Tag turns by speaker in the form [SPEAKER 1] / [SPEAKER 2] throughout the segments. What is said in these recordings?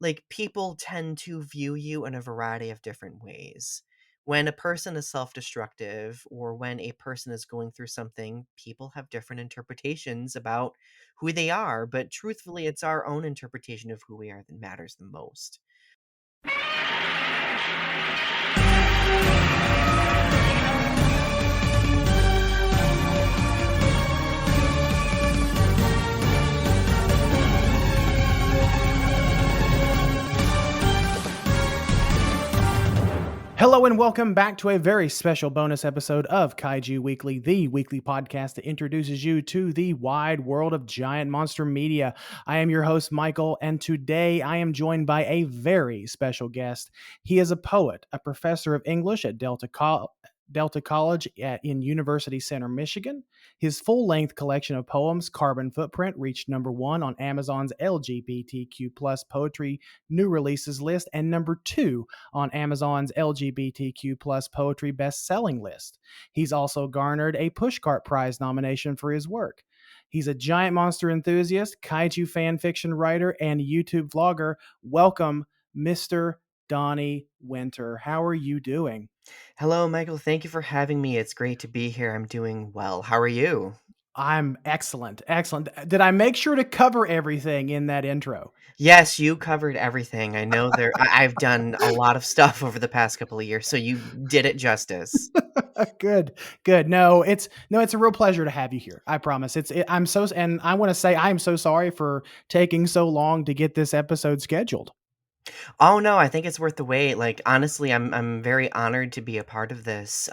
[SPEAKER 1] like people tend to view you in a variety of different ways. When a person is self-destructive or when a person is going through something, people have different interpretations about who they are, but truthfully, it's our own interpretation of who we are that matters the most.
[SPEAKER 2] Hello and welcome back to a very special bonus episode of Kaiju Weekly, the weekly podcast that introduces you to the wide world of giant monster media. I am your host, Michael, and today I am joined by a very special guest. He is a poet, a professor of English at Delta College in University Center, Michigan. His full-length collection of poems, Carbon Footprint, reached #1 on Amazon's LGBTQ plus poetry new releases list and #2 on Amazon's LGBTQ plus poetry best-selling list. He's also garnered a Pushcart Prize nomination for his work. He's a giant monster enthusiast, kaiju fan fiction writer, and YouTube vlogger. Welcome, Mr. Donny Winter. How are you doing?
[SPEAKER 1] Hello, Michael. Thank you for having me. It's great to be here. I'm doing well. How are you?
[SPEAKER 2] I'm excellent. Excellent. Did I make sure to cover everything in that intro?
[SPEAKER 1] Yes, you covered everything. I know I've done a lot of stuff over the past couple of years, so you did it justice.
[SPEAKER 2] Good, good. It's a real pleasure to have you here. I promise. And I want to say I am so sorry for taking so long to get this episode scheduled.
[SPEAKER 1] Oh no, I think it's worth the wait. Like honestly, I'm very honored to be a part of this.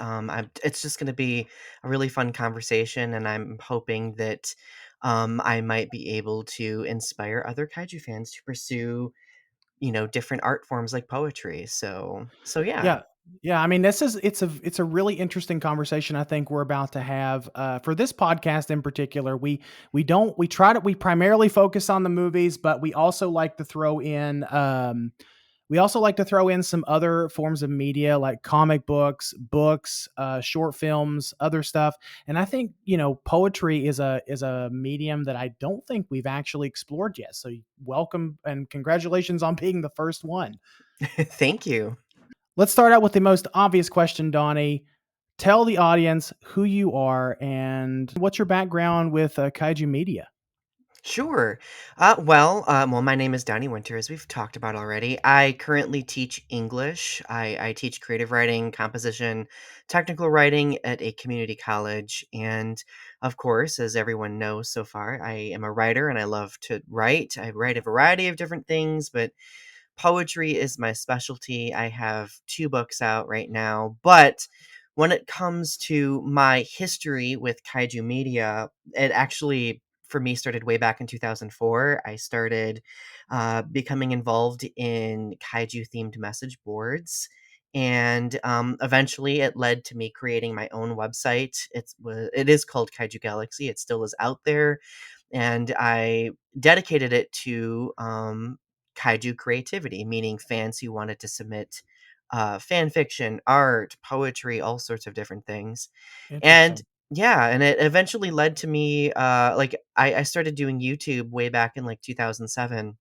[SPEAKER 1] It's just going to be a really fun conversation, and I'm hoping that I might be able to inspire other kaiju fans to pursue, different art forms like poetry. So yeah.
[SPEAKER 2] Yeah. Yeah, I mean, it's a really interesting conversation I think we're about to have. For this podcast in particular, we primarily focus on the movies, but we also like to throw in some other forms of media like comic books, short films, other stuff. And I think, poetry is a medium that I don't think we've actually explored yet. So welcome and congratulations on being the first one.
[SPEAKER 1] Thank you.
[SPEAKER 2] Let's start out with the most obvious question, Donnie. Tell the audience who you are and what's your background with kaiju media.
[SPEAKER 1] Sure. Well, my name is Donny Winter, as we've talked about already. I currently teach English. I teach creative writing, composition, technical writing at a community college. And of course, as everyone knows so far, I am a writer and I love to write. I write a variety of different things, but poetry is my specialty. I have two books out right now. But when it comes to my history with kaiju media, it actually for me started way back in 2004. I started becoming involved in kaiju themed message boards. And eventually it led to me creating my own website. It is called Kaiju Galaxy. It still is out there. And I dedicated it to kaiju creativity, meaning fans who wanted to submit fan fiction, art, poetry, all sorts of different things. And
[SPEAKER 2] Interesting.
[SPEAKER 1] yeah, and it eventually led to me I started doing YouTube way back in like 2007,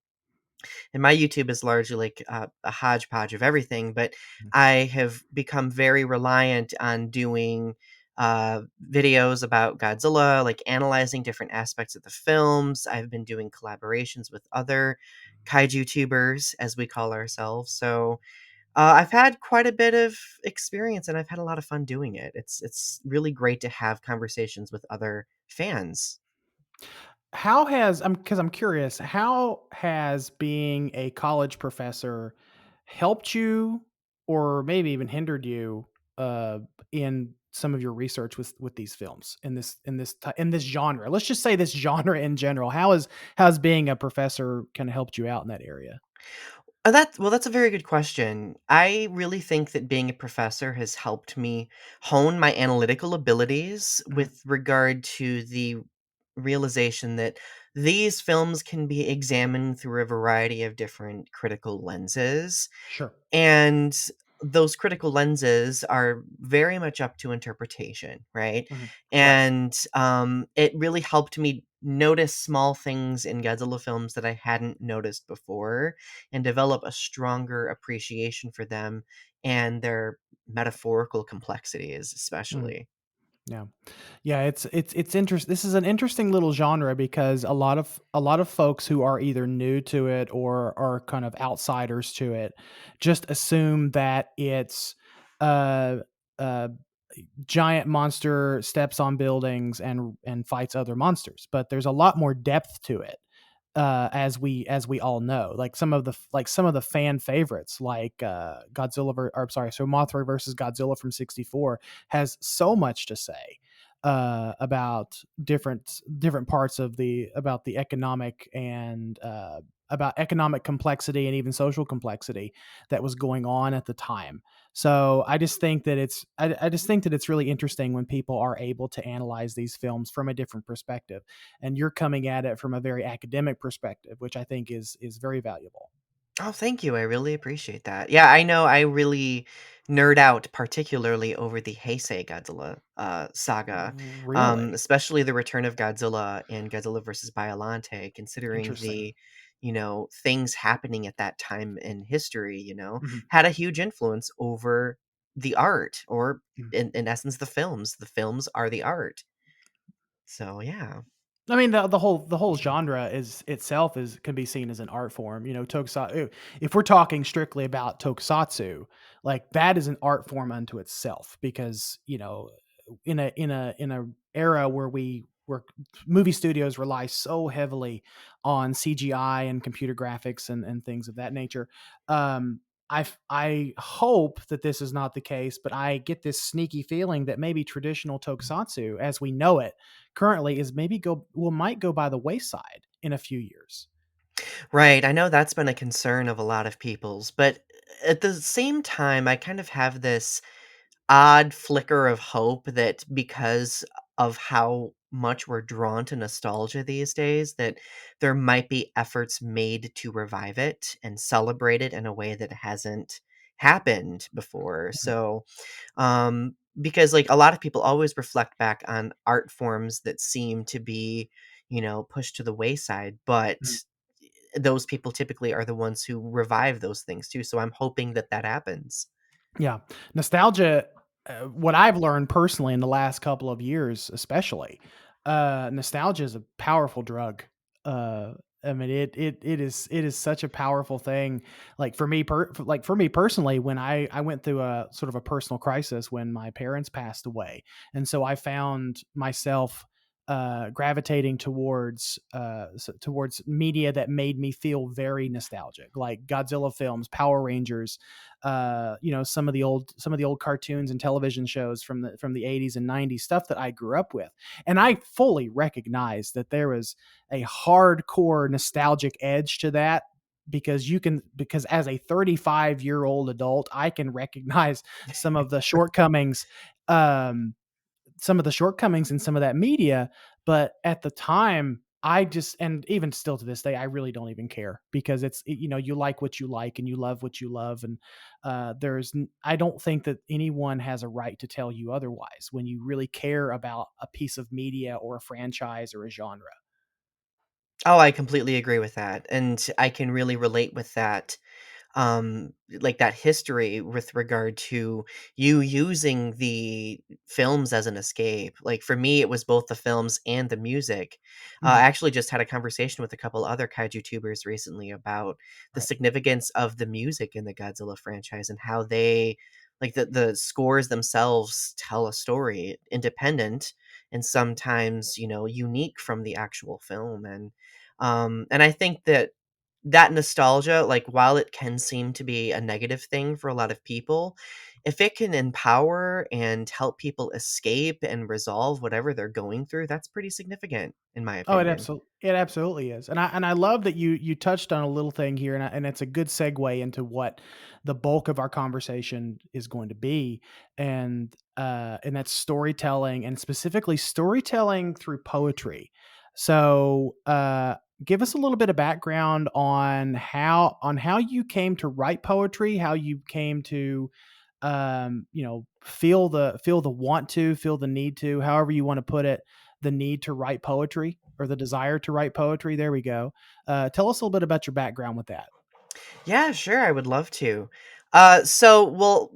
[SPEAKER 1] and my YouTube is largely like a hodgepodge of everything, but I have become very reliant on doing videos about Godzilla, like analyzing different aspects of the films. I've been doing collaborations with other kaiju tubers, as we call ourselves. So I've had quite a bit of experience, and I've had a lot of fun doing it. It's really great to have conversations with other fans.
[SPEAKER 2] Because I'm curious, how has being a college professor helped you or maybe even hindered you uh, in some of your research with these films in this genre? Let's just say this genre in general. How has being a professor kind of helped you out in that area?
[SPEAKER 1] That's a very good question. I really think that being a professor has helped me hone my analytical abilities
[SPEAKER 2] Mhm.
[SPEAKER 1] with regard to the realization that these films can be examined through a variety of different critical lenses.
[SPEAKER 2] Sure.
[SPEAKER 1] And those critical lenses are very much up to interpretation, right?
[SPEAKER 2] Mhm. Right.
[SPEAKER 1] And it really helped me notice small things in Godzilla films that I hadn't noticed before and develop a stronger appreciation for them and their metaphorical complexities,
[SPEAKER 2] Mm,
[SPEAKER 1] especially.
[SPEAKER 2] yeah. Yeah, it's interesting. This is an interesting little genre because a lot of folks who are either new to it or are kind of outsiders to it just assume that it's uh uh giant monster steps on buildings and fights other monsters, but there's a lot more depth to it. As we all know, like some of the fan favorites, like so Mothra versus Godzilla from '64 has so much to say about different parts of the about the economic and about economic complexity and even social complexity that was going on at the time. So I just think that it's really interesting when people are able to analyze these films from a different perspective, and you're coming at it from a very academic perspective, which I think is very valuable.
[SPEAKER 1] Oh, thank you. I really appreciate that. Yeah, I know I really nerd out particularly over the Heisei Godzilla saga,
[SPEAKER 2] Really
[SPEAKER 1] especially the Return of Godzilla and Godzilla versus Biollante, considering
[SPEAKER 2] interesting.
[SPEAKER 1] the, things happening at that time in history,
[SPEAKER 2] Mhm.
[SPEAKER 1] had a huge influence over the art, or
[SPEAKER 2] Mhm.
[SPEAKER 1] in essence, the films. The films are the art. So, yeah.
[SPEAKER 2] I mean, the whole genre is itself is can be seen as an art form. Tokusatsu. If we're talking strictly about tokusatsu, like that is an art form unto itself because in a era where movie studios rely so heavily on CGI and computer graphics and things of that nature. I hope that this is not the case, but I get this sneaky feeling that maybe traditional tokusatsu, as we know it currently, is maybe go will might go by the wayside in a few years.
[SPEAKER 1] Right, I know that's been a concern of a lot of people's, but at the same time, I kind of have this odd flicker of hope that because of how much we're drawn to nostalgia these days, that there might be efforts made to revive it and celebrate it in a way that hasn't happened before.
[SPEAKER 2] Mhm,
[SPEAKER 1] So, because like a lot of people always reflect back on art forms that seem to be, pushed to the wayside, but
[SPEAKER 2] mhm.
[SPEAKER 1] those people typically are the ones who revive those things too. So I'm hoping that that happens.
[SPEAKER 2] Yeah. Nostalgia, what I've learned personally in the last couple of years, especially, nostalgia is a powerful drug. Uh, I mean, it is such a powerful thing. Like for me personally, when I went through a sort of a personal crisis when my parents passed away, and so I found myself gravitating towards media that made me feel very nostalgic, like Godzilla films, Power Rangers, some of the old cartoons and television shows from the 80s and 90s, stuff that I grew up with. And I fully recognize that there was a hardcore nostalgic edge to that, because as a 35-year-old adult, I can recognize some of the shortcomings um in some of that media. But at the time, I just, and even still to this day, I really don't even care, because you like what you like and you love what you love. And I don't think that anyone has a right to tell you otherwise when you really care about a piece of media or a franchise or a genre.
[SPEAKER 1] Oh, I completely agree with that. And I can really relate with that, like that history with regard to you using the films as an escape. Like for me, it was both the films and the music. I
[SPEAKER 2] Mhm.
[SPEAKER 1] actually just had a conversation with a couple other kaiju tubers recently about the
[SPEAKER 2] Right.
[SPEAKER 1] significance of the music in the Godzilla franchise and how they, like the scores themselves tell a story independent and sometimes, unique from the actual film. And I think that that nostalgia, like, while it can seem to be a negative thing for a lot of people, if it can empower and help people escape and resolve whatever they're going through, that's pretty significant, in my
[SPEAKER 2] Oh,
[SPEAKER 1] opinion.
[SPEAKER 2] it absolutely is, and I love that you touched on a little thing here, and it's a good segue into what the bulk of our conversation is going to be, and that's storytelling, and specifically storytelling through poetry. So, give us a little bit of background on how you came to write poetry, how you came to feel the want to, feel the need to, however you want to put it, the need to write poetry or the desire to write poetry. There we go. Tell us a little bit about your background with that.
[SPEAKER 1] Yeah, sure, I would love to. Well,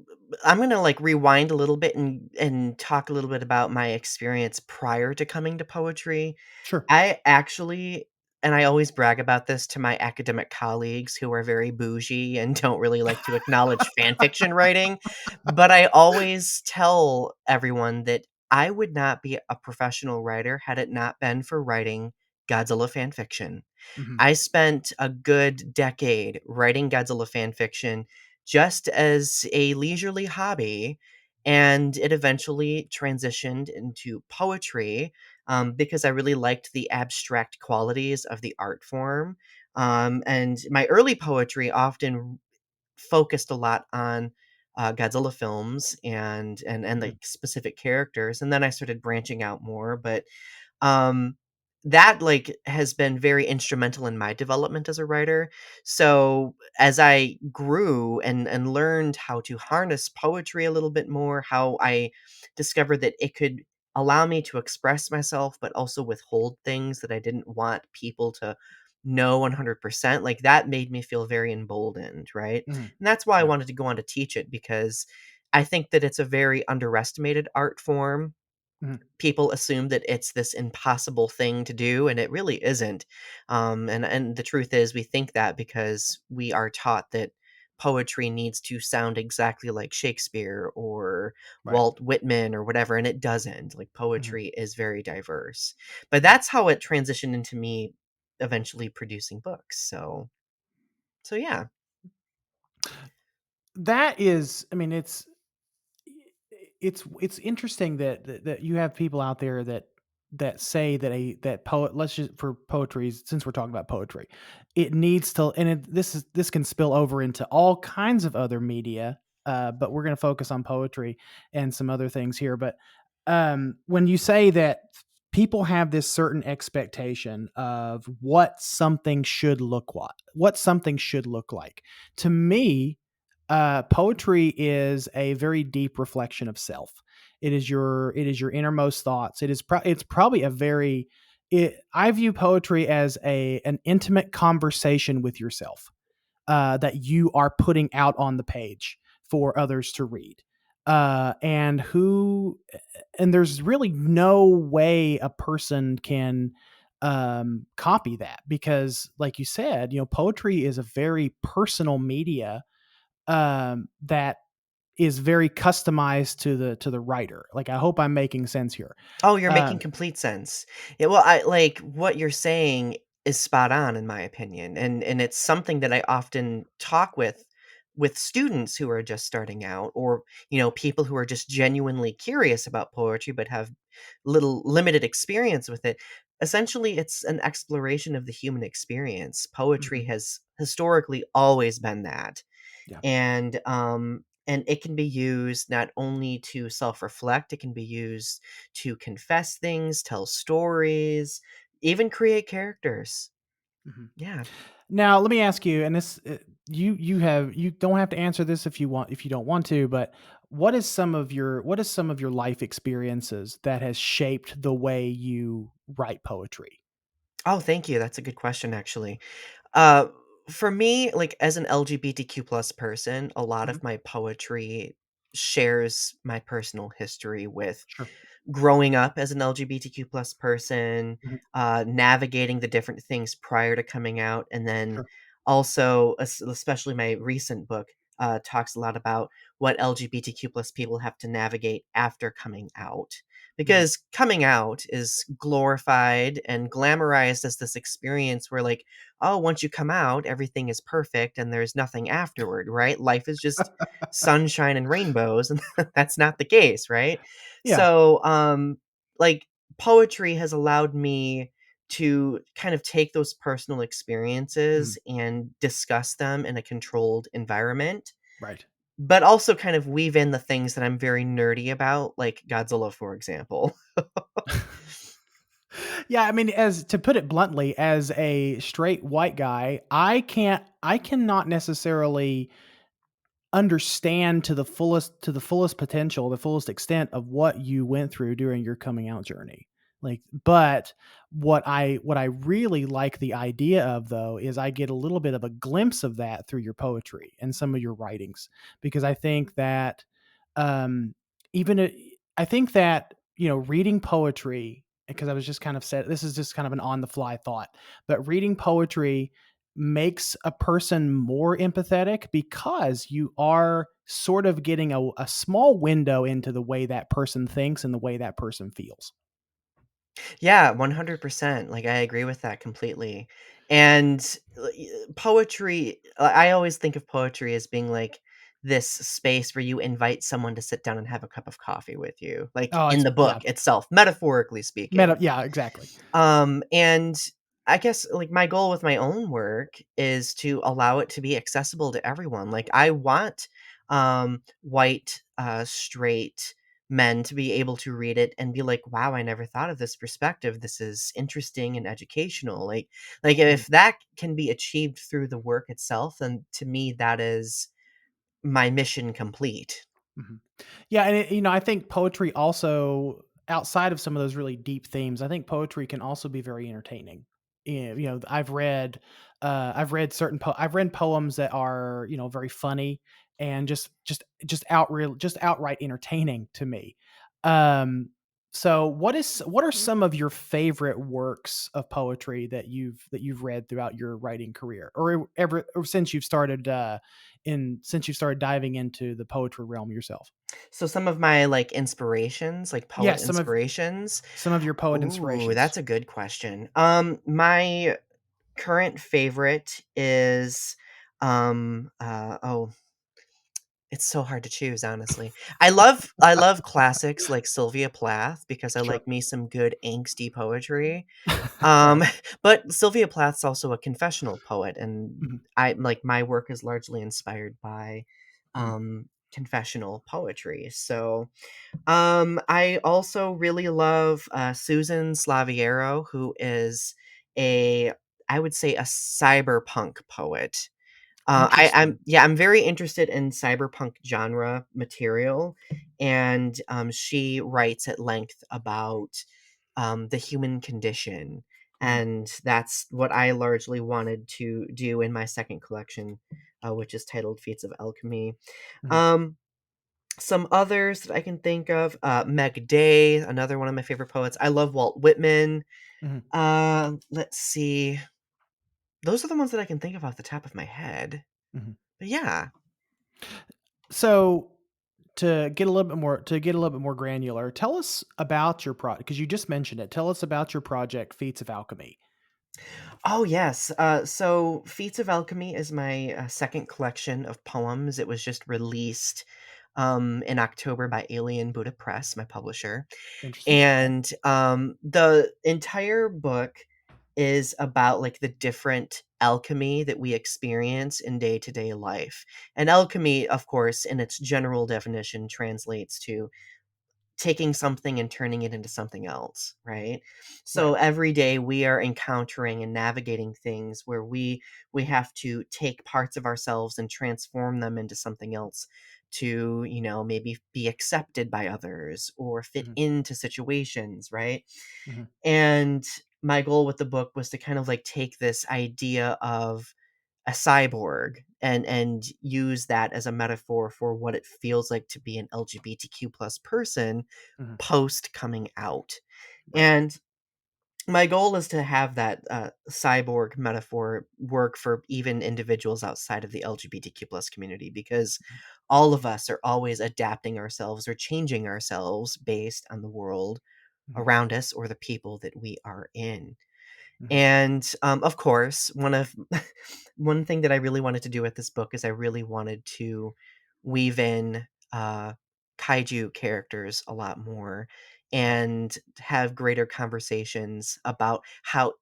[SPEAKER 1] I'm gonna like rewind a little bit and talk a little bit about my experience prior to coming to poetry.
[SPEAKER 2] Sure.
[SPEAKER 1] I actually and I always brag about this to my academic colleagues who are very bougie and don't really like to acknowledge fan fiction writing, but I always tell everyone that I would not be a professional writer had it not been for writing Godzilla fan fiction.
[SPEAKER 2] Hmm.
[SPEAKER 1] I spent a good decade writing Godzilla fan fiction just as a leisurely hobby, and it eventually transitioned into poetry because I really liked the abstract qualities of the art form. And my early poetry often focused a lot on Godzilla films and
[SPEAKER 2] Hmm.
[SPEAKER 1] like specific characters, and then I started branching out more. But um, that, like, has been very instrumental in my development as a writer. So, as I grew and learned how to harness poetry a little bit more, how I discovered that it could allow me to express myself, but also withhold things that I didn't want people to know 100%, like, that made me feel very emboldened, right?
[SPEAKER 2] Hmm.
[SPEAKER 1] And that's why I
[SPEAKER 2] Yeah.
[SPEAKER 1] wanted to go on to teach it because I think that it's a very underestimated art form.
[SPEAKER 2] Hmm.
[SPEAKER 1] People assume that it's this impossible thing to do, and it really isn't. And the truth is, we think that because we are taught that poetry needs to sound exactly like Shakespeare or
[SPEAKER 2] Right.
[SPEAKER 1] Walt Whitman or whatever, and it doesn't. Like,
[SPEAKER 2] Hmm.
[SPEAKER 1] poetry is very diverse. But that's how it transitioned into me eventually producing books. So yeah.
[SPEAKER 2] That is, I mean, it's interesting that you have people out there that say that that poet, let's just, for poetry, since we're talking about poetry, it needs to, and this can spill over into all kinds of other media, but we're going to focus on poetry and some other things here. But when you say that people have this certain expectation of what something should look like, to me, poetry is a very deep reflection of self. It is your innermost thoughts. It's probably a very I view poetry as an intimate conversation with yourself, that you are putting out on the page for others to read. And there's really no way a person can copy that, because, like you said, poetry is a very personal media, that is very customized to the writer. Like, I hope I'm making sense here.
[SPEAKER 1] Oh, you're
[SPEAKER 2] Uh,
[SPEAKER 1] making complete sense. Yeah, well, I like what you're saying is spot on in my opinion, and it's something that I often talk with students who are just starting out, or people who are just genuinely curious about poetry but have little limited experience with it. Essentially, it's an exploration of the human experience. Poetry
[SPEAKER 2] mhm,
[SPEAKER 1] has historically always been that.
[SPEAKER 2] yeah.
[SPEAKER 1] And it can be used not only to self-reflect, it can be used to confess things, tell stories, even create characters.
[SPEAKER 2] Mhm.
[SPEAKER 1] Yeah.
[SPEAKER 2] Now, let me ask you, and you don't have to answer this if you don't want to, but what is some of your life experiences that has shaped the way you write poetry?
[SPEAKER 1] Oh, thank you. That's a good question, actually. Uh, for me, like, as an LGBTQ plus person, a lot
[SPEAKER 2] Mhm.
[SPEAKER 1] of my poetry shares my personal history with
[SPEAKER 2] Sure.
[SPEAKER 1] growing up as an LGBTQ plus person,
[SPEAKER 2] Mhm.
[SPEAKER 1] navigating the different things prior to coming out, and then
[SPEAKER 2] Sure.
[SPEAKER 1] also, especially my recent book, talks a lot about what LGBTQ plus people have to navigate after coming out.
[SPEAKER 2] Mhm.
[SPEAKER 1] Because coming out is glorified and glamorized as this experience where, like, oh, once you come out, everything is perfect and there's nothing afterward, right? Life is just sunshine and rainbows, and that's not the case, right?
[SPEAKER 2] Yeah.
[SPEAKER 1] So, like, poetry has allowed me to kind of take those personal
[SPEAKER 2] Mhm.
[SPEAKER 1] experiences and discuss them in a controlled environment,
[SPEAKER 2] Right.
[SPEAKER 1] but also kind of weave in the things that I'm very nerdy about, like Godzilla, for example.
[SPEAKER 2] Yeah, I mean, as to put it bluntly, as a straight white guy, I cannot necessarily understand to the fullest potential, the fullest extent of what you went through during your coming out journey. Like, but what I really like the idea of, though, is I get a little bit of a glimpse of that through your poetry and some of your writings, because I think that um even I think that, reading poetry, because I was just kind of said, this is just kind of an on the fly thought, but reading poetry makes a person more empathetic, because you are sort of getting a small window into the way that person thinks and the way that person feels.
[SPEAKER 1] Yeah, 100%. Like, I agree with that completely. And poetry, I always think of poetry as being like this space where you invite someone to sit down and have a cup of coffee with you, like
[SPEAKER 2] Oh,
[SPEAKER 1] in
[SPEAKER 2] it's
[SPEAKER 1] the
[SPEAKER 2] yeah.
[SPEAKER 1] book itself, metaphorically
[SPEAKER 2] Meta
[SPEAKER 1] speaking.
[SPEAKER 2] Yeah, exactly.
[SPEAKER 1] And I guess like my goal with my own work is to allow it to be accessible to everyone. Like I want white straight men to be able to read it and be like, wow, I never thought of this perspective. This is interesting and educational. Like
[SPEAKER 2] Mhm,
[SPEAKER 1] if that can be achieved through the work itself, then to me that is my mission complete.
[SPEAKER 2] mhm. Yeah, and I think poetry also, outside of some of those really deep themes, I think poetry can also be very entertaining. I've read poems that are, very funny and just outright entertaining to me. Um, so what are some of your favorite works of poetry that you've read throughout your writing career, or since you started diving into the poetry realm yourself?
[SPEAKER 1] So some of my like inspirations, like poet
[SPEAKER 2] Yes,
[SPEAKER 1] inspirations.
[SPEAKER 2] some of your poet
[SPEAKER 1] Ooh,
[SPEAKER 2] inspirations.
[SPEAKER 1] that's a good question. My current favorite is, oh, it's so hard to choose, honestly. I love classics like Sylvia Plath because I
[SPEAKER 2] Sure.
[SPEAKER 1] like me some good angsty poetry.
[SPEAKER 2] Right.
[SPEAKER 1] Um, but Sylvia Plath's also a confessional poet, and
[SPEAKER 2] Mhm,
[SPEAKER 1] I like my work is largely inspired by
[SPEAKER 2] mhm,
[SPEAKER 1] confessional poetry. So I also really love, Susan Slaviero, who is a I would say a cyberpunk poet. I'm
[SPEAKER 2] interesting.
[SPEAKER 1] yeah, I'm very interested in cyberpunk genre material, and, she writes at length about, the human condition,
[SPEAKER 2] Mhm,
[SPEAKER 1] and that's what I largely wanted to do in my second collection, which is titled Feats of Alchemy.
[SPEAKER 2] mhm,
[SPEAKER 1] Um some others that I can think of, Meg Day, another one of my favorite poets. I love Walt Whitman.
[SPEAKER 2] mhm,
[SPEAKER 1] Let's see. Those are the ones that I can think of off the top of my head.
[SPEAKER 2] mhm.
[SPEAKER 1] But yeah.
[SPEAKER 2] So, to get a little bit more granular, tell us about your project, because you just mentioned it. Tell us about your project, Feats of Alchemy.
[SPEAKER 1] Oh, yes. So Feats of Alchemy is my second collection of poems. It was just released in October by Alien Buddha Press, my publisher.
[SPEAKER 2] Interesting. Okay.
[SPEAKER 1] And the entire book is about like the different alchemy that we experience in day-to-day life. And alchemy, of course, in its general definition translates to taking something and turning it into something else, right?
[SPEAKER 2] Right.
[SPEAKER 1] So every day we are encountering and navigating things where we have to take parts of ourselves and transform them into something else to, maybe be accepted by others or fit
[SPEAKER 2] Mhm,
[SPEAKER 1] into situations, right?
[SPEAKER 2] mhm,
[SPEAKER 1] And my goal with the book was to kind of like take this idea of a cyborg and use that as a metaphor for what it feels like to be an LGBTQ plus person
[SPEAKER 2] mhm.
[SPEAKER 1] post coming out.
[SPEAKER 2] Right.
[SPEAKER 1] And my goal is to have that cyborg metaphor work for even individuals outside of the LGBTQ plus community because all of us are always adapting ourselves or changing ourselves based on the world
[SPEAKER 2] Mhm,
[SPEAKER 1] around us or the people that we are in.
[SPEAKER 2] mhm,
[SPEAKER 1] And, of course, one thing that I really wanted to do with this book is I really wanted to weave in, uh, kaiju characters a lot more and have greater conversations about how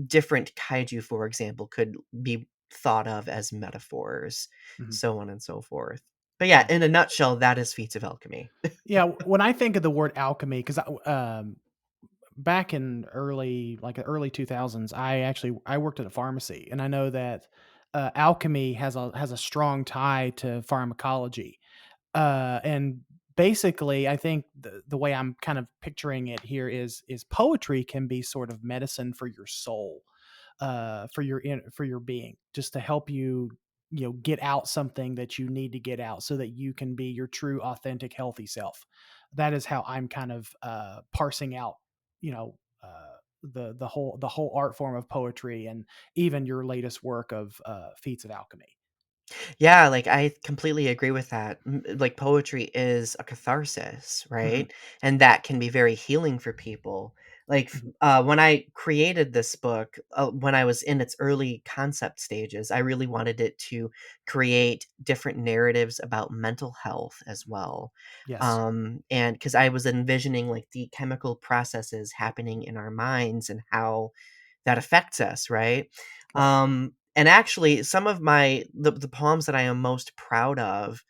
[SPEAKER 1] different kaiju, for example, could be thought of as metaphors,
[SPEAKER 2] mhm,
[SPEAKER 1] so on and so forth. But yeah,
[SPEAKER 2] mhm.
[SPEAKER 1] in a nutshell, that is Feats of Alchemy.
[SPEAKER 2] Yeah, when I think of the word alchemy, because back in the early 2000s, I worked at a pharmacy, and I know that alchemy has a strong tie to pharmacology. And basically, I think the way I'm kind of picturing it here is poetry can be sort of medicine for your soul, for your being, just to help you, get out something that you need to get out so that you can be your true, authentic, healthy self. That is how I'm kind of parsing out, you know, the whole art form of poetry, and even your latest work of Feats of Alchemy.
[SPEAKER 1] Yeah, like, I completely agree with that. Like, poetry is a catharsis,
[SPEAKER 2] Hmm.
[SPEAKER 1] right? And that can be very healing for people. Like,
[SPEAKER 2] Hmm.
[SPEAKER 1] when I created this book, when I was in its early concept stages, I really wanted it to create different narratives about mental health as well.
[SPEAKER 2] Yes.
[SPEAKER 1] And because I was envisioning, like, the chemical processes happening in our minds and how that affects us, right?
[SPEAKER 2] Right.
[SPEAKER 1] And actually, some of the poems that I am most proud of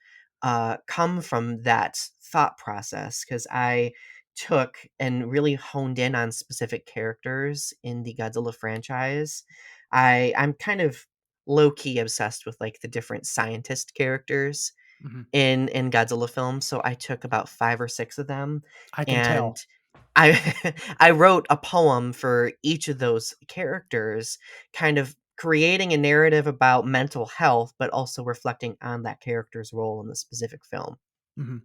[SPEAKER 1] come from that thought process because I took and really honed in on specific characters in the Godzilla franchise. I'm kind of low key obsessed with like the different scientist characters
[SPEAKER 2] Hmm.
[SPEAKER 1] in Godzilla films, so I took about 5 or 6 of them,
[SPEAKER 2] I can
[SPEAKER 1] and
[SPEAKER 2] tell.
[SPEAKER 1] I I wrote a poem for each of those characters, kind of creating a narrative about mental health, but also reflecting on that character's role in the specific film.
[SPEAKER 2] Mhm.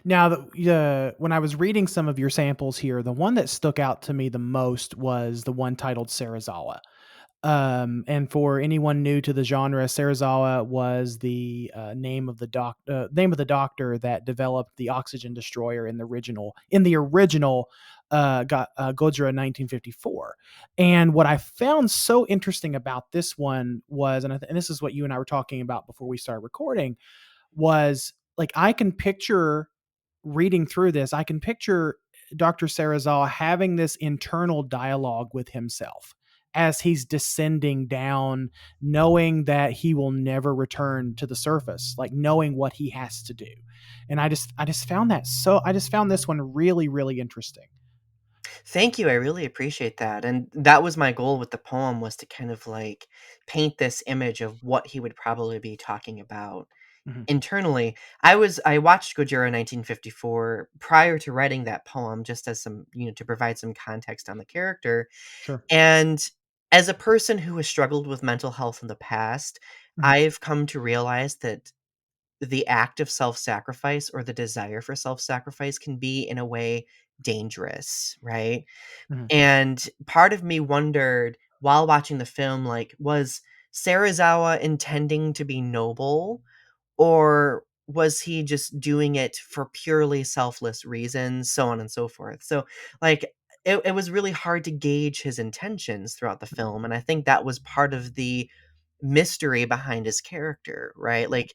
[SPEAKER 2] Now, when I was reading some of your samples here, the one that stuck out to me the most was the one titled Sarazawa. And for anyone new to the genre, Sarazawa was the name of the doctor that developed the oxygen destroyer in the original Godzilla 1954. And what I found so interesting about this one was, and this is what you and I were talking about before we started recording, was like I can picture reading through this, I can picture Dr. Sarazawa having this internal dialogue with himself as he's descending down, knowing that he will never return to the surface, like knowing what he has to do. And I just found this one really, really interesting.
[SPEAKER 1] Thank you, I really appreciate that, and that was my goal with the poem was to kind of, like, paint this image of what he would probably be talking about
[SPEAKER 2] Mhm.
[SPEAKER 1] internally. I watched Gojira 1954 prior to writing that poem just as some to provide some context on the character,
[SPEAKER 2] Sure.
[SPEAKER 1] and as a person who has struggled with mental health in the past,
[SPEAKER 2] Mhm.
[SPEAKER 1] I've come to realize that the act of self-sacrifice or the desire for self-sacrifice can be, in a way, dangerous, right?
[SPEAKER 2] Mhm.
[SPEAKER 1] And part of me wondered while watching the film, like, was Serizawa intending to be noble, or was he just doing it for purely selfless reasons, so on and so forth. So, like, it was really hard to gauge his intentions throughout the
[SPEAKER 2] Mhm.
[SPEAKER 1] film, and I think that was part of the mystery behind his character, right? Like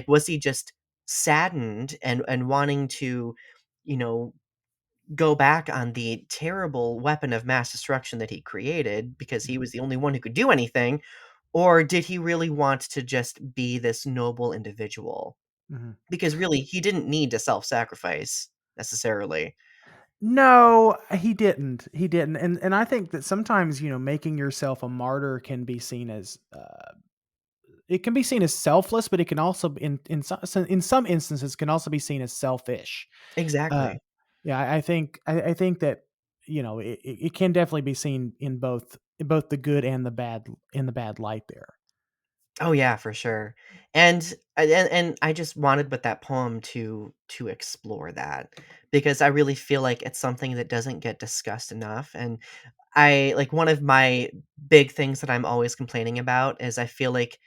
[SPEAKER 1] was he just saddened and wanting to, you know, go back on the terrible weapon of mass destruction that he created because he
[SPEAKER 2] Mhm.
[SPEAKER 1] was the only one who could do anything, or did he really want to just be this noble individual?
[SPEAKER 2] Mhm.
[SPEAKER 1] Because really, he didn't need to self-sacrifice necessarily.
[SPEAKER 2] No, he didn't. He didn't. And I think that sometimes, making yourself a martyr can be seen as it can be seen as selfless, but it can also in some instances can also be seen as selfish. Uh,
[SPEAKER 1] Exactly.
[SPEAKER 2] yeah, I think that it can definitely be seen in both the good and the bad light there.
[SPEAKER 1] Oh yeah, for sure. And I just wanted with that poem to explore that because I really feel like it's something that doesn't get discussed enough. And I like one of my big things that I'm always complaining about is I feel like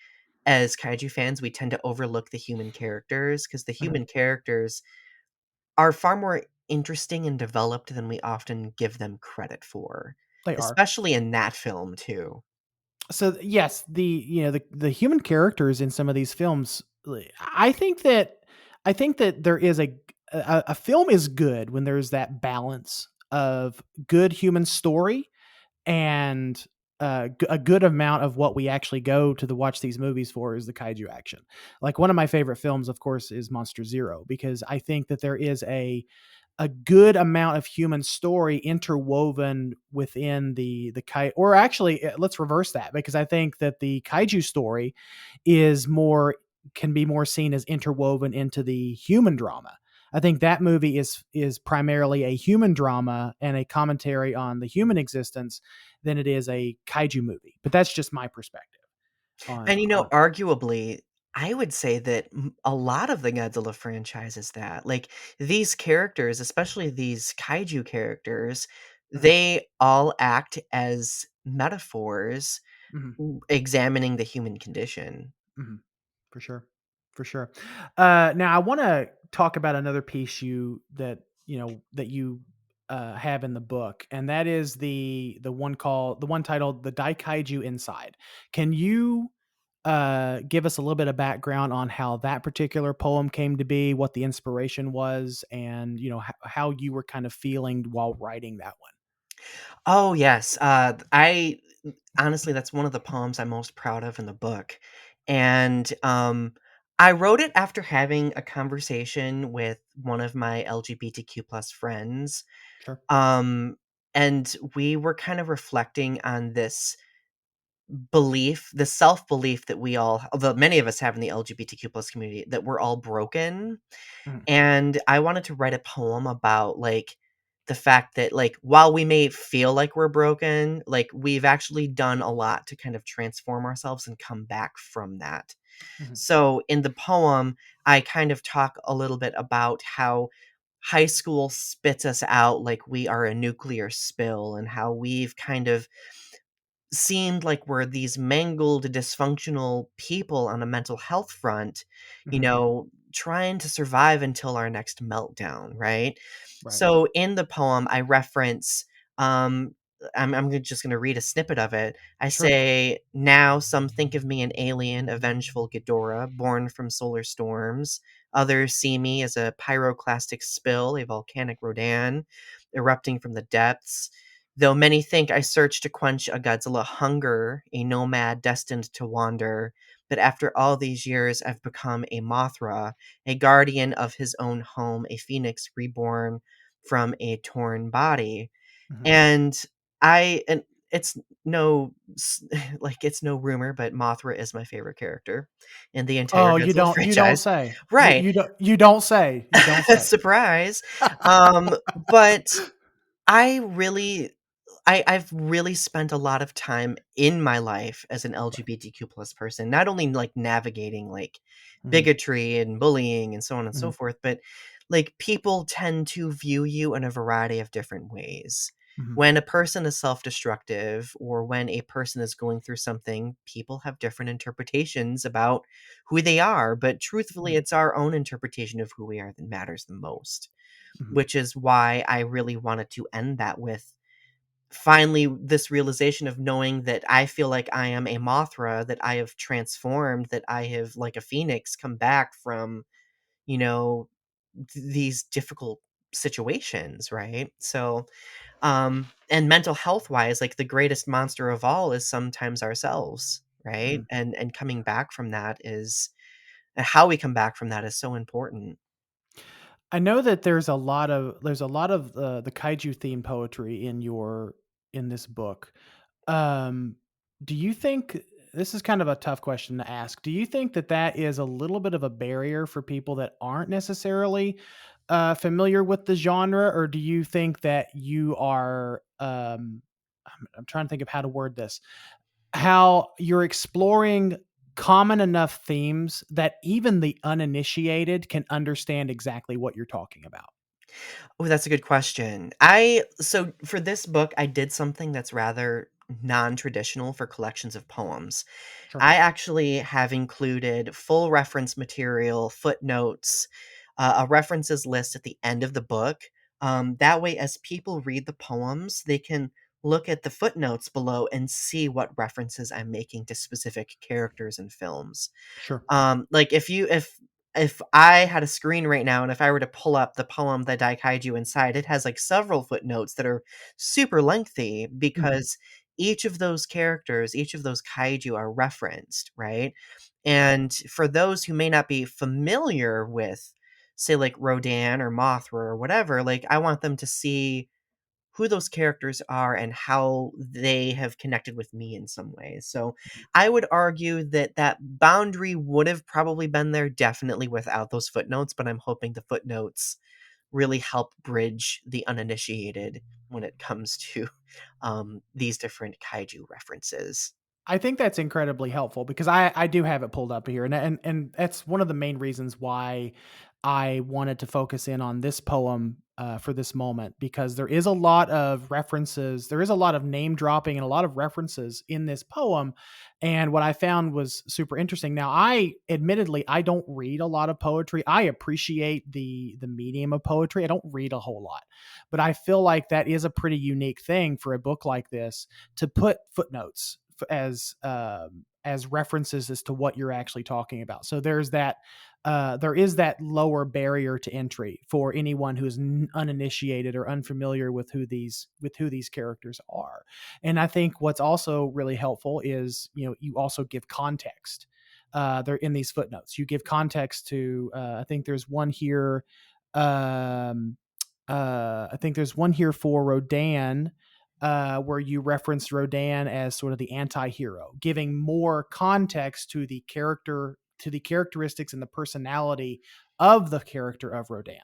[SPEAKER 1] as kaiju fans we tend to overlook the human characters because the
[SPEAKER 2] Mhm.
[SPEAKER 1] human characters are far more interesting and developed than we often give them credit for,
[SPEAKER 2] They are.
[SPEAKER 1] especially in that film too.
[SPEAKER 2] So yes, the human characters in some of these films, I think that there is a film is good when there's that balance of good human story and a good amount of what we actually go to watch these movies for is the kaiju action. Like one of my favorite films, of course, is Monster Zero, because I think that there is a good amount of human story interwoven within the kai, or actually let's reverse that, because I think that the kaiju story is more can be more seen as interwoven into the human drama. I think that movie is primarily a human drama and a commentary on the human existence than it is a kaiju movie. But that's just my perspective on
[SPEAKER 1] And,
[SPEAKER 2] on
[SPEAKER 1] arguably, I would say that a lot of the Godzilla franchise is that. Like, these characters, especially these kaiju characters,
[SPEAKER 2] Mhm,
[SPEAKER 1] they all act as metaphors
[SPEAKER 2] mhm,
[SPEAKER 1] examining the human condition.
[SPEAKER 2] mhm. For sure, for sure. Now I want to talk about another piece that you have in the book, and that is the one titled "The Daikaiju Inside." Can you give us a little bit of background on how that particular poem came to be, what the inspiration was, and how you were kind of feeling while writing that one?
[SPEAKER 1] Oh, yes. I honestly, that's one of the poems I'm most proud of in the book. And I wrote it after having a conversation with one of my LGBTQ plus friends.
[SPEAKER 2] Sure.
[SPEAKER 1] Um, and we were kind of reflecting on this belief, the self belief that we all, although many of us have in the LGBTQ plus community, that we're all broken.
[SPEAKER 2] Mhm,
[SPEAKER 1] And I wanted to write a poem about, like, the fact that, like, while we may feel like we're broken, like, we've actually done a lot to kind of transform ourselves and come back from that.
[SPEAKER 2] mhm,
[SPEAKER 1] So, in the poem, I kind of talk a little bit about how high school spits us out like we are a nuclear spill, and how we've kind of seemed like we're these mangled, dysfunctional people on a mental health front,
[SPEAKER 2] mhm.
[SPEAKER 1] trying to survive until our next meltdown, right?
[SPEAKER 2] Right.
[SPEAKER 1] So in the poem, I reference, um, just going to read a snippet of it. I
[SPEAKER 2] Sure.
[SPEAKER 1] say, now some think of me an alien, a vengeful Ghidorah, born from solar storms. Others see me as a pyroclastic spill, a volcanic Rodan, erupting from the depths. Though many think I search to quench a Godzilla hunger, a nomad destined to wander, but after all these years I've become a Mothra, a guardian of his own home, a phoenix reborn from a torn body.
[SPEAKER 2] Mhm.
[SPEAKER 1] And and it's no it's no rumor, but Mothra is my favorite character in the entire
[SPEAKER 2] Oh,
[SPEAKER 1] Godzilla
[SPEAKER 2] you don't
[SPEAKER 1] franchise.
[SPEAKER 2] say.
[SPEAKER 1] Right.
[SPEAKER 2] You don't say.
[SPEAKER 1] Surprise. But I really I've really spent a lot of time in my life as an
[SPEAKER 2] Right.
[SPEAKER 1] LGBTQ plus person, not only like navigating like
[SPEAKER 2] Mhm,
[SPEAKER 1] bigotry and bullying and so on and so
[SPEAKER 2] mhm,
[SPEAKER 1] forth, but like people tend to view you in a variety of different ways.
[SPEAKER 2] mhm,
[SPEAKER 1] When a person is self destructive or when a person is going through something, people have different interpretations about who they are. But truthfully,
[SPEAKER 2] mhm,
[SPEAKER 1] it's our own interpretation of who we are that matters the most,
[SPEAKER 2] mhm,
[SPEAKER 1] which is why I really wanted to end that with finally this realization of knowing that I feel like I am a Mothra, that I have transformed, that I have, like a phoenix, come back from, you know, these difficult situations, right? So, and mental health wise, like the greatest monster of all is sometimes ourselves, right?
[SPEAKER 2] mhm.
[SPEAKER 1] And coming back from that is how we come back from that is so important.
[SPEAKER 2] I know that there's a lot of the kaiju theme poetry in this book. Um, do you think this is kind of a tough question to ask? Do you think that that is a little bit of a barrier for people that aren't necessarily familiar with the genre, or do you think that you are? I'm trying to think of how to word this. How you're exploring common enough themes that even the uninitiated can understand exactly what you're talking about.
[SPEAKER 1] Oh, that's a good question. So for this book, I did something that's rather non-traditional for collections of poems.
[SPEAKER 2] Sure.
[SPEAKER 1] I actually have included full reference material, footnotes, a references list at the end of the book. That way, as people read the poems, they can look at the footnotes below and see what references I'm making to specific characters and films.
[SPEAKER 2] Sure.
[SPEAKER 1] Like if I had a screen right now and if I were to pull up the poem "The Daikaiju Inside," it has like several footnotes that are super lengthy
[SPEAKER 2] Mhm.
[SPEAKER 1] because each of those characters, each of those kaiju are referenced, right?
[SPEAKER 2] Right.
[SPEAKER 1] And for those who may not be familiar with, say, like Rodan or Mothra or whatever, like I want them to see who those characters are and how they have connected with me in some ways. So I would argue that that boundary would have probably been there definitely without those footnotes, but I'm hoping the footnotes really help bridge the uninitiated when it comes to these different kaiju references.
[SPEAKER 2] I think that's incredibly helpful because I do have it pulled up here, and that's one of the main reasons why I wanted to focus in on this poem for this moment, because there is a lot of references, there is a lot of name dropping and a lot of references in this poem, and what I found was super interesting. Now, I admittedly I don't read a lot of poetry. I appreciate the medium of poetry. I don't read a whole lot, but I feel like that is a pretty unique thing for a book like this to put footnotes as references as to what you're actually talking about. So there is that lower barrier to entry for anyone who is uninitiated or unfamiliar with who these characters are. And I think what's also really helpful is, you also give context. They're in these footnotes. You give context to. I think there's one here. Um, I think there's one here for Rodan, where you referenced Rodan as sort of the anti-hero, giving more context to the characteristics and the personality of the character of Rodan.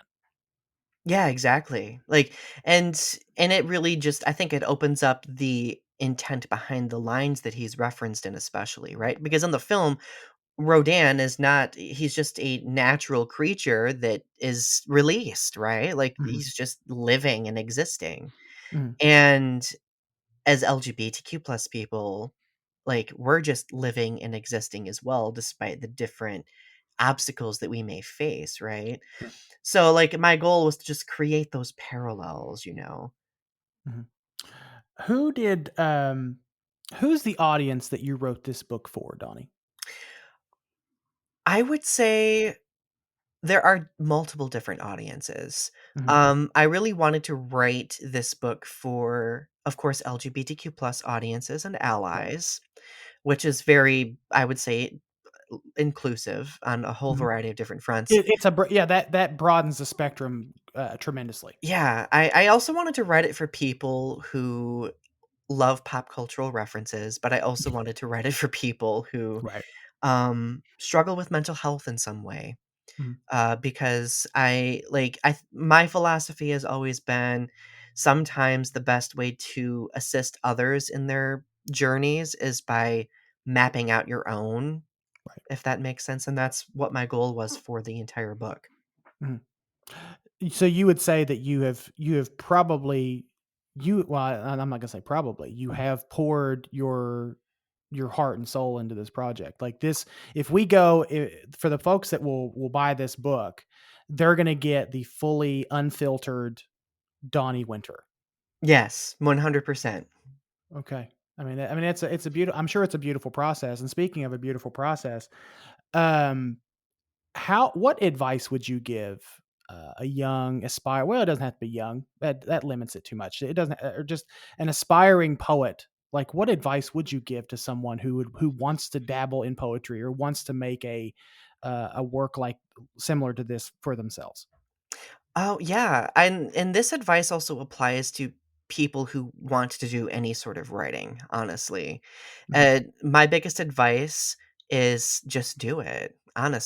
[SPEAKER 1] Yeah, exactly. Like, and it really just, I think it opens up the intent behind the lines that he's referenced in, especially, right? Because in the film, Rodan is not, he's just a natural creature that is released, right? Like
[SPEAKER 2] Mhm,
[SPEAKER 1] he's just living and existing.
[SPEAKER 2] mhm,
[SPEAKER 1] And as LGBTQ plus people, like we're just living and existing as well, despite the different obstacles that we may face, right? So like my goal was to just create those parallels, you know.
[SPEAKER 2] mhm. Who did who's the audience that you wrote this book for, Donnie?
[SPEAKER 1] I would say there are multiple different audiences.
[SPEAKER 2] Mhm,
[SPEAKER 1] I really wanted to write this book for, of course, LGBTQ plus audiences and
[SPEAKER 2] right.
[SPEAKER 1] allies, which is very, I would say, inclusive on a whole
[SPEAKER 2] Mhm.
[SPEAKER 1] variety of different fronts.
[SPEAKER 2] Yeah, that broadens the spectrum tremendously.
[SPEAKER 1] Yeah, I also wanted to write it for people who love pop cultural references, but I also wanted to write it for people who
[SPEAKER 2] Right.
[SPEAKER 1] struggle with mental health in some way.
[SPEAKER 2] Mhm,
[SPEAKER 1] Because my philosophy has always been sometimes the best way to assist others in their journeys is by mapping out your own,
[SPEAKER 2] right.
[SPEAKER 1] if that makes sense. And that's what my goal was for the entire book.
[SPEAKER 2] Mhm. So you would say that you have probably I'm not gonna say probably, you have poured your heart and soul into this project. Like this, if we go for the folks that will buy this book, they're gonna get the fully unfiltered Donny Winter.
[SPEAKER 1] Yes, 100%.
[SPEAKER 2] Okay. I mean, it's a beautiful. I'm sure it's a beautiful process. And speaking of a beautiful process, um, how what advice would you give a young aspire well, it doesn't have to be young, that limits it too much, it doesn't, or just an aspiring poet, like what advice would you give to someone who wants to dabble in poetry or wants to make a work like similar to this for themselves?
[SPEAKER 1] Oh, yeah, and this advice also applies to people who want to do any sort of writing, honestly.
[SPEAKER 2] Mhm.
[SPEAKER 1] My biggest advice is just do it,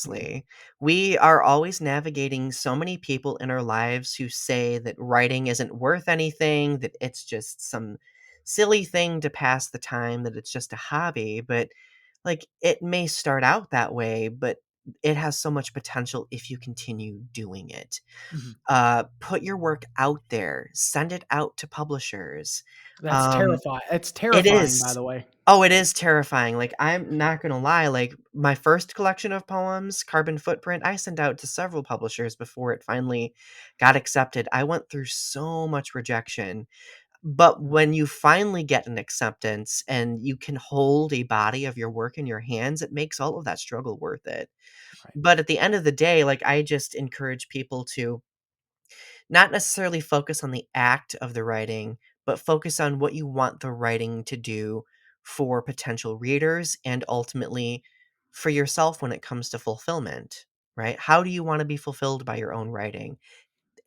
[SPEAKER 2] Okay.
[SPEAKER 1] honestly. We are always navigating so many people in our lives who say that writing isn't worth anything, that it's just some silly thing to pass the time, that it's just a hobby, but, like, it may start out that way, but it has so much potential if you continue doing it.
[SPEAKER 2] Mhm.
[SPEAKER 1] Put your work out there, send it out to publishers.
[SPEAKER 2] That's
[SPEAKER 1] Um,
[SPEAKER 2] terrifying, it's
[SPEAKER 1] it
[SPEAKER 2] terrifying, by
[SPEAKER 1] is.
[SPEAKER 2] the way.
[SPEAKER 1] Oh, it is terrifying. Like, I'm not gonna lie, like, my first collection of poems, Carbon Footprint, I sent out to several publishers before it finally got accepted. I went through so much rejection, but when you finally get an acceptance and you can hold a body of your work in your hands, it makes all of that struggle worth it.
[SPEAKER 2] Right.
[SPEAKER 1] But at the end of the day, like, I just encourage people to not necessarily focus on the act of the writing, but focus on what you want the writing to do for potential readers and ultimately for yourself when it comes to fulfillment, right? How do you want to be fulfilled by your own writing?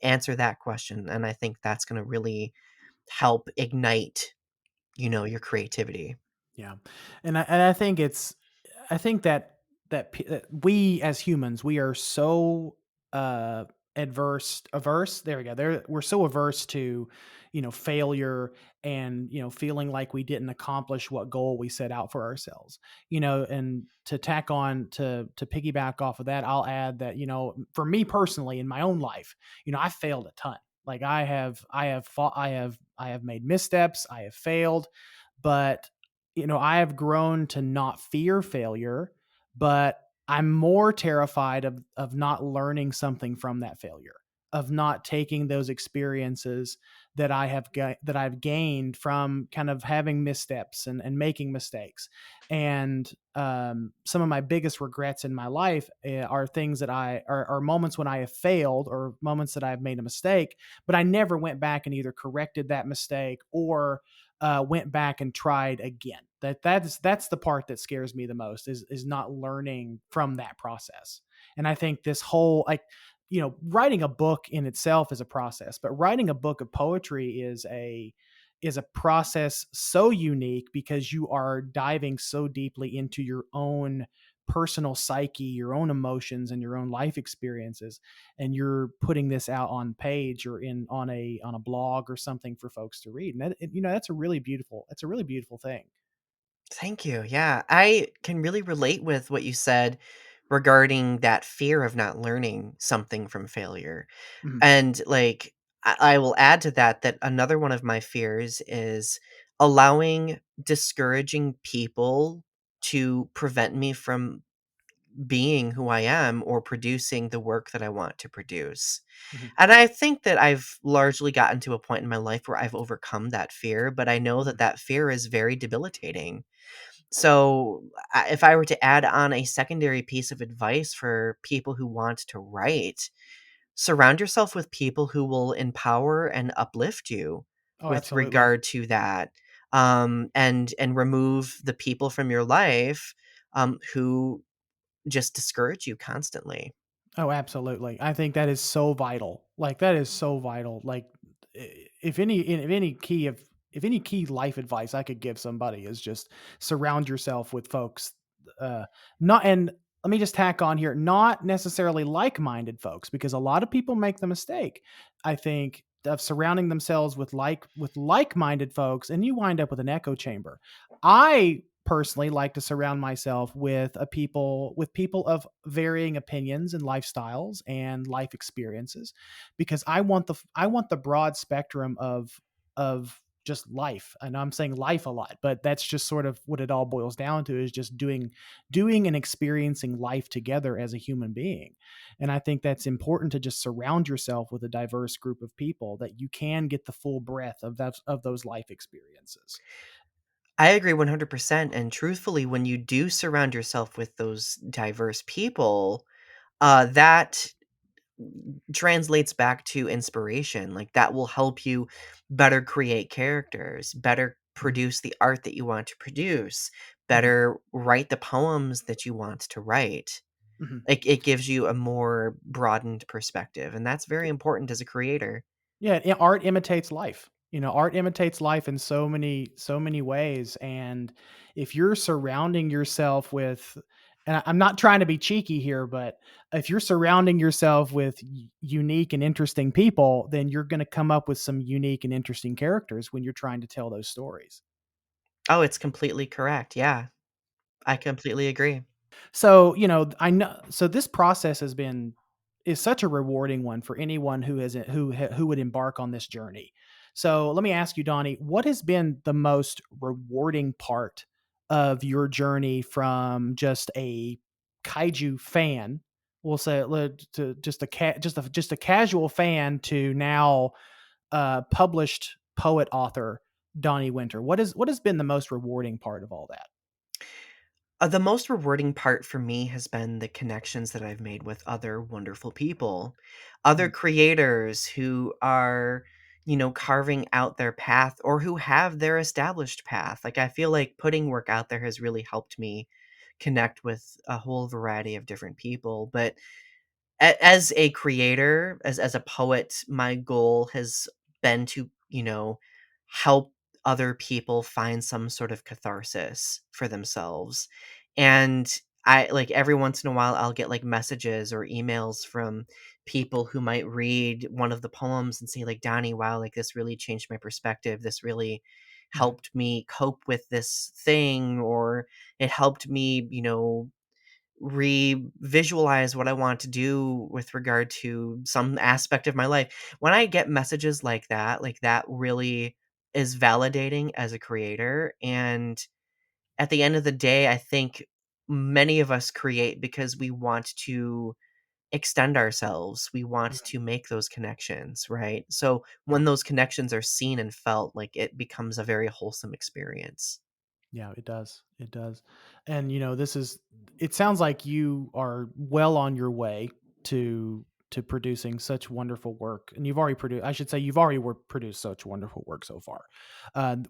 [SPEAKER 1] Answer that question. And I think that's going to really help ignite, your creativity.
[SPEAKER 2] Yeah, and I think I think that that we as humans, we are so uh averse. There we go. We're so averse to, failure, and feeling like we didn't accomplish what goal we set out for ourselves. And to tack on to piggyback off of that, I'll add that, for me personally in my own life, I failed a ton. Like I have made missteps, I have failed, but I have grown to not fear failure, but I'm more terrified of not learning something from that failure, of not taking those experiences that that I've gained from kind of having missteps and making mistakes. And some of my biggest regrets in my life are things that are moments when I have failed, or moments that I've made a mistake, but I never went back and either corrected that mistake or went back and tried again. That's the part that scares me the most, is not learning from that process. And I think this whole, like, writing a book in itself is a process, but writing a book of poetry is a process so unique, because you are diving so deeply into your own personal psyche, your own emotions, and your own life experiences, and you're putting this out on page or in on a blog or something for folks to read. And that's a really beautiful thing.
[SPEAKER 1] Thank you. Yeah, I can really relate with what you said regarding that fear of not learning something from failure.
[SPEAKER 2] Mhm.
[SPEAKER 1] And like, I will add to that that another one of my fears is allowing discouraging people to prevent me from being who I am or producing the work that I want to produce.
[SPEAKER 2] Mhm.
[SPEAKER 1] And I think that I've largely gotten to a point in my life where I've overcome that fear, but I know that
[SPEAKER 2] Mhm.
[SPEAKER 1] that fear is very debilitating. So, if I were to add on a secondary piece of advice for people who want to write, surround yourself with people who will empower and uplift you
[SPEAKER 2] Oh,
[SPEAKER 1] with
[SPEAKER 2] absolutely.
[SPEAKER 1] regard to that. And remove the people from your life who just discourage you constantly.
[SPEAKER 2] Oh, absolutely. I think that is so vital. Like, that is so vital. Like, if any key life advice I could give somebody is just surround yourself with folks, uh not and let me just tack on here, not necessarily like-minded folks, because a lot of people make the mistake, I think, of surrounding themselves with like-minded folks, and you wind up with an echo chamber. I personally like to surround myself with people of varying opinions and lifestyles and life experiences, because I want the broad spectrum of just life. And I'm saying life a lot, but that's just sort of what it all boils down to, is just doing and experiencing life together as a human being. And I think that's important, to just surround yourself with a diverse group of people, that you can get the full breadth of those life experiences.
[SPEAKER 1] I agree 100%. And truthfully, when you do surround yourself with those diverse people, that translates back to inspiration. Like, that will help you better create characters, better
[SPEAKER 2] Mhm.
[SPEAKER 1] produce the art that you want to produce,
[SPEAKER 2] Mhm.
[SPEAKER 1] better write the poems that you want to write.
[SPEAKER 2] Mhm.
[SPEAKER 1] Like, it gives you a more broadened perspective, and that's very important as a creator.
[SPEAKER 2] Yeah, art imitates life. Art imitates life in so many ways, and if you're surrounding yourself with, and I'm not trying to be cheeky here, but if you're surrounding yourself with unique and interesting people, then you're going to come up with some unique and interesting characters when you're trying to tell those stories.
[SPEAKER 1] Oh, it's completely correct. Yeah, I completely agree.
[SPEAKER 2] So, I know, so this process is such a rewarding one for anyone who would embark on this journey. So, let me ask you, Donnie, what has been the most rewarding part of your journey from just a kaiju fan, we'll say, to just a casual fan, to now published poet author Donnie Winter? What has been the most rewarding part of all that?
[SPEAKER 1] The most rewarding part for me has been the connections that I've made with other wonderful people, other
[SPEAKER 2] Mhm.
[SPEAKER 1] creators who are, carving out their path or who have their established path. Like, I feel like putting work out there has really helped me connect with a whole variety of different people. But as a creator, as a poet, my goal has been to, help other people find some sort of catharsis for themselves. And I like every once in a while I'll get like messages or emails from people who might read one of the poems and say like, Donnie, wow, like this really changed my perspective. This really
[SPEAKER 2] Mm.
[SPEAKER 1] helped me cope with this thing, or it helped me, re-visualize what I want to do with regard to some aspect of my life. When I get messages like that really is validating as a creator. And at the end of the day, I think many of us create because we want to extend ourselves. We want
[SPEAKER 2] Mhm.
[SPEAKER 1] to make those connections, right? So when those connections are seen and felt, like it becomes a very wholesome experience.
[SPEAKER 2] Yeah, it does. It does. And it sounds like you are well on your way to producing such wonderful work. And you've already produced such wonderful work so far.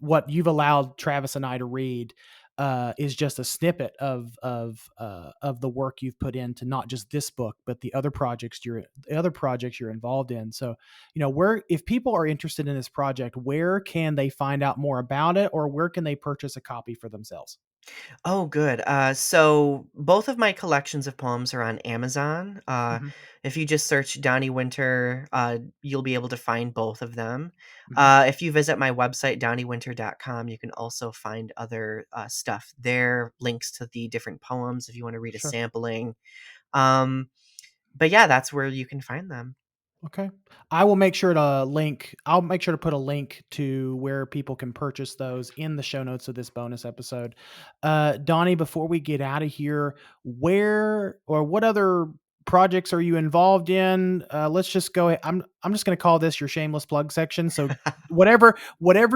[SPEAKER 2] What you've allowed Travis and I to read is just a snippet of the work you've put into not just this book, but the other projects you're involved in. So, where if people are interested in this project, where can they find out more about it, or where can they purchase a copy for themselves?
[SPEAKER 1] Oh, good. So both of my collections of poems are on Amazon.
[SPEAKER 2] Hmm.
[SPEAKER 1] If you just search Donny Winter, you'll be able to find both of them.
[SPEAKER 2] Hmm.
[SPEAKER 1] If you visit my website, donnywinter.com, you can also find other stuff there, links to the different poems if you want to read a
[SPEAKER 2] Sure.
[SPEAKER 1] sampling. Um, but yeah, that's where you can find them.
[SPEAKER 2] Okay. I'll make sure to put a link to where people can purchase those in the show notes of this bonus episode. Donnie, before we get out of here, where or what other projects are you involved in? Let's just go ahead. I'm just going to call this your shameless plug section. So whatever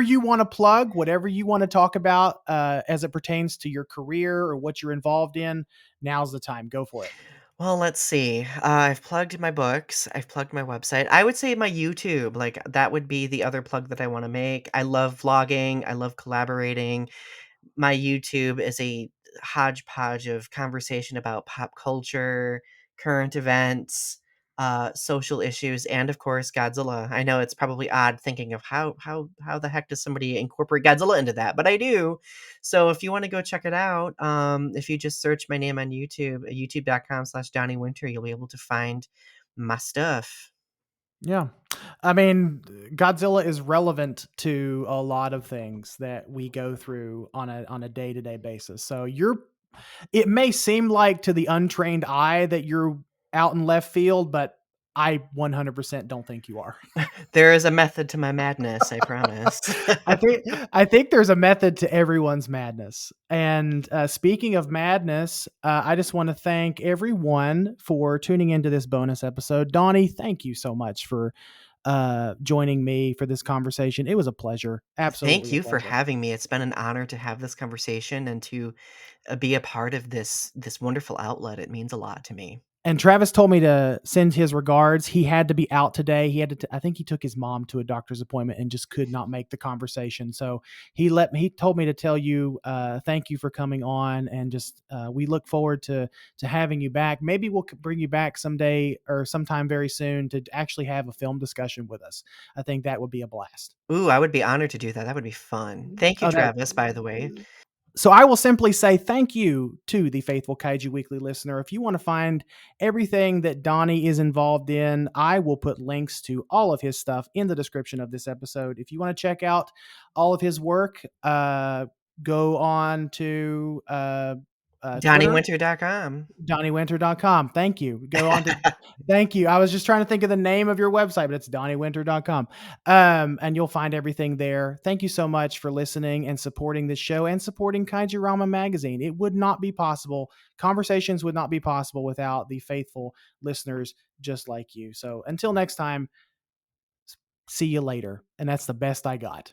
[SPEAKER 2] you want to plug, whatever you want to talk about as it pertains to your career or what you're involved in, now's the time. Go for it.
[SPEAKER 1] Well, let's see. I've plugged my books. I've plugged my website. I would say my YouTube, like that would be the other plug that I want to make. I love vlogging. I love collaborating. My YouTube is a hodgepodge of conversation about pop culture, current events, social issues, and of course Godzilla. I know it's probably odd thinking of how the heck does somebody incorporate Godzilla into that, but I do. So if you want to go check it out, if you just search my name on YouTube, youtube.com/Donny Winter, you'll be able to find my stuff.
[SPEAKER 2] Yeah. I mean, Godzilla is relevant to a lot of things that we go through on a day-to-day basis. So it may seem like to the untrained eye that you're out in left field, but I 100% don't think you are.
[SPEAKER 1] There is a method to my madness, I promise.
[SPEAKER 2] I think I think there's a method to everyone's madness. And speaking of madness, I just want to thank everyone for tuning into this bonus episode. Donnie, thank you so much for joining me for this conversation. It was a pleasure,
[SPEAKER 1] Thank
[SPEAKER 2] absolutely a
[SPEAKER 1] you for
[SPEAKER 2] pleasure.
[SPEAKER 1] having me. It's been an honor to have this conversation and to be a part of this wonderful outlet. It means a lot to me.
[SPEAKER 2] And Travis told me to send his regards. He had to be out today. He had to. I think he took his mom to a doctor's appointment and just could not make the conversation. So he told me to tell you, thank you for coming on, and just we look forward to having you back. Maybe we'll bring you back someday or sometime very soon to actually have a film discussion with us. I think that would be a blast.
[SPEAKER 1] Ooh, I would be honored to do that. That would be fun. Thank you,
[SPEAKER 2] Oh, that
[SPEAKER 1] Travis, by the way.
[SPEAKER 2] So I will simply say thank you to the faithful Kaiju Weekly listener. If you want to find everything that Donnie is involved in, I will put links to all of his stuff in the description of this episode. If you want to check out all of his work, go on to Twitter,
[SPEAKER 1] DonnieWinter.com.
[SPEAKER 2] DonnyWinter.com. Thank you. Go on to thank you. I was just trying to think of the name of your website, but it's DonnyWinter.com. And you'll find everything there. Thank you so much for listening and supporting this show and supporting Kaiju Rama magazine. It would not be possible. Conversations would not be possible without the faithful listeners just like you. So until next time, see you later. And that's the best I got.